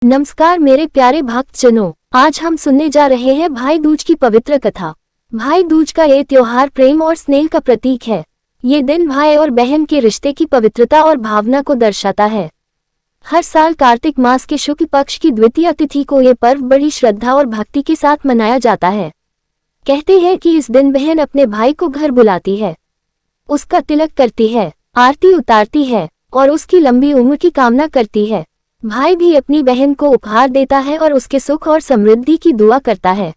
नमस्कार मेरे प्यारे भक्तजनों, आज हम सुनने जा रहे हैं भाई दूज की पवित्र कथा। भाई दूज का ये त्योहार प्रेम और स्नेह का प्रतीक है। ये दिन भाई और बहन के रिश्ते की पवित्रता और भावना को दर्शाता है। हर साल कार्तिक मास के शुक्ल पक्ष की द्वितीय तिथि को ये पर्व बड़ी श्रद्धा और भक्ति के साथ मनाया जाता है। कहते हैं कि इस दिन बहन अपने भाई को घर बुलाती है, उसका तिलक करती है, आरती उतारती है और उसकी लंबी उम्र की कामना करती है। भाई भी अपनी बहन को उपहार देता है और उसके सुख और समृद्धि की दुआ करता है।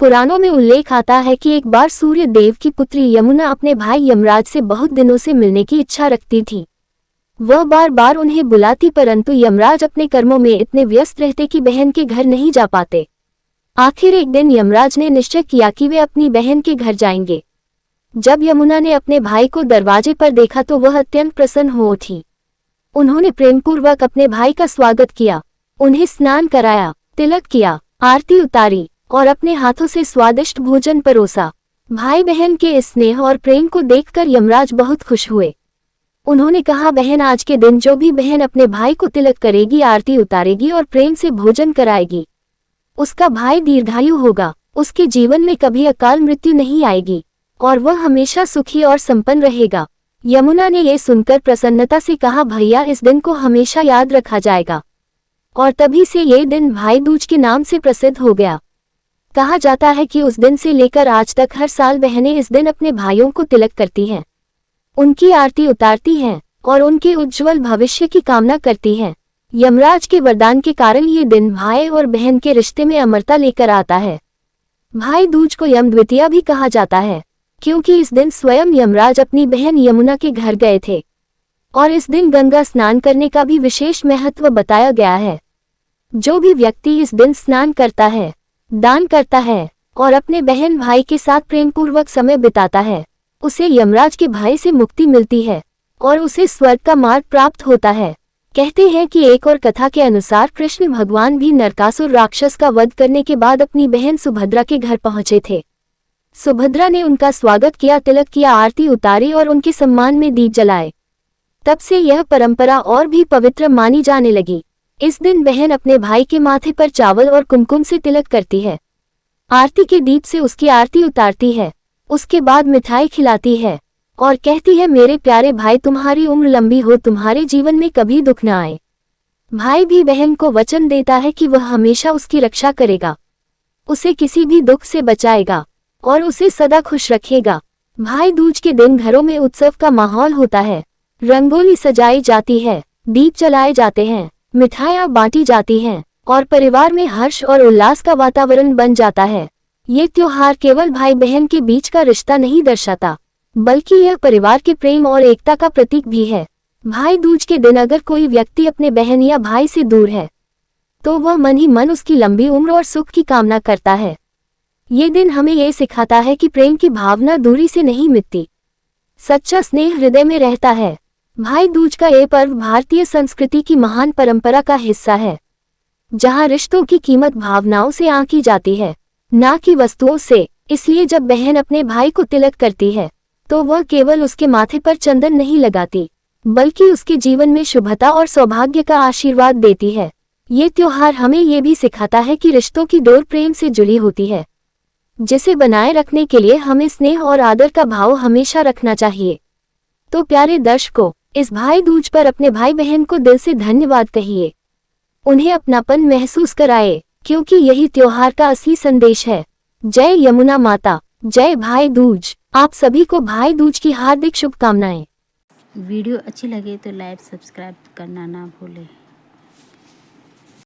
पुराणों में उल्लेख आता है कि एक बार सूर्य देव की पुत्री यमुना अपने भाई यमराज से बहुत दिनों से मिलने की इच्छा रखती थी। वह बार बार उन्हें बुलाती, परंतु यमराज अपने कर्मों में इतने व्यस्त रहते कि बहन के घर नहीं जा पाते। आखिर एक दिन यमराज ने निश्चय किया कि वे अपनी बहन के घर जाएंगे। जब यमुना ने अपने भाई को दरवाजे पर देखा तो वह अत्यंत प्रसन्न हो उठी। उन्होंने प्रेमपूर्वक अपने भाई का स्वागत किया, उन्हें स्नान कराया, तिलक किया, आरती उतारी और अपने हाथों से स्वादिष्ट भोजन परोसा। भाई बहन के इस स्नेह और प्रेम को देखकर यमराज बहुत खुश हुए। उन्होंने कहा, बहन, आज के दिन जो भी बहन अपने भाई को तिलक करेगी, आरती उतारेगी और प्रेम से भोजन कराएगी, उसका भाई दीर्घायु होगा, उसके जीवन में कभी अकाल मृत्यु नहीं आएगी और वह हमेशा सुखी और संपन्न रहेगा। यमुना ने ये सुनकर प्रसन्नता से कहा, भैया, इस दिन को हमेशा याद रखा जाएगा। और तभी से ये दिन भाई दूज के नाम से प्रसिद्ध हो गया। कहा जाता है कि उस दिन से लेकर आज तक हर साल बहनें इस दिन अपने भाइयों को तिलक करती हैं, उनकी आरती उतारती हैं और उनके उज्जवल भविष्य की कामना करती हैं। यमराज के वरदान के कारण ये दिन भाई और बहन के रिश्ते में अमरता लेकर आता है। भाई दूज को यम द्वितीया भी कहा जाता है, क्योंकि इस दिन स्वयं यमराज अपनी बहन यमुना के घर गए थे और इस दिन गंगा स्नान करने का भी विशेष महत्व बताया गया है। जो भी व्यक्ति इस दिन स्नान करता है, दान करता है और अपने बहन भाई के साथ प्रेमपूर्वक समय बिताता है, उसे यमराज के भय से मुक्ति मिलती है और उसे स्वर्ग का मार्ग प्राप्त होता है। कहते हैं कि एक और कथा के अनुसार कृष्ण भगवान भी नरकासुर राक्षस का वध करने के बाद अपनी बहन सुभद्रा के घर पहुंचे थे। सुभद्रा ने उनका स्वागत किया, तिलक किया, आरती उतारी और उनके सम्मान में दीप जलाए। तब से यह परंपरा और भी पवित्र मानी जाने लगी। इस दिन बहन अपने भाई के माथे पर चावल और कुमकुम से तिलक करती है, आरती के दीप से उसकी आरती उतारती है, उसके बाद मिठाई खिलाती है और कहती है, मेरे प्यारे भाई, तुम्हारी उम्र लंबी हो, तुम्हारे जीवन में कभी दुख न आए। भाई भी बहन को वचन देता है कि वह हमेशा उसकी रक्षा करेगा, उसे किसी भी दुख से बचाएगा और उसे सदा खुश रखेगा। भाई दूज के दिन घरों में उत्सव का माहौल होता है। रंगोली सजाई जाती है, दीप जलाए जाते हैं, मिठाइयाँ बांटी जाती हैं और परिवार में हर्ष और उल्लास का वातावरण बन जाता है। ये त्योहार केवल भाई बहन के बीच का रिश्ता नहीं दर्शाता, बल्कि यह परिवार के प्रेम और एकता का प्रतीक भी है। भाई दूज के दिन अगर कोई व्यक्ति अपने बहन या भाई से दूर है तो वह मन ही मन उसकी लंबी उम्र और सुख की कामना करता है। ये दिन हमें ये सिखाता है कि प्रेम की भावना दूरी से नहीं मिटती, सच्चा स्नेह हृदय में रहता है। भाई दूज का ये पर्व भारतीय संस्कृति की महान परंपरा का हिस्सा है, जहाँ रिश्तों की कीमत भावनाओं से आंकी जाती है, ना कि वस्तुओं से। इसलिए जब बहन अपने भाई को तिलक करती है तो वह केवल उसके माथे पर चंदन नहीं लगाती, बल्कि उसके जीवन में शुभता और सौभाग्य का आशीर्वाद देती है। ये त्योहार हमें ये भी सिखाता है कि रिश्तों की डोर प्रेम से जुड़ी होती है, जिसे बनाए रखने के लिए हमें स्नेह और आदर का भाव हमेशा रखना चाहिए। तो प्यारे दर्शकों, इस भाई दूज पर अपने भाई बहन को दिल से धन्यवाद कहिए, उन्हें अपनापन महसूस कराए, क्योंकि यही त्योहार का असली संदेश है। जय यमुना माता, जय भाई दूज। आप सभी को भाई दूज की हार्दिक शुभकामनाएं। वीडियो अच्छी लगे तो लाइक सब्सक्राइब करना ना भूलें।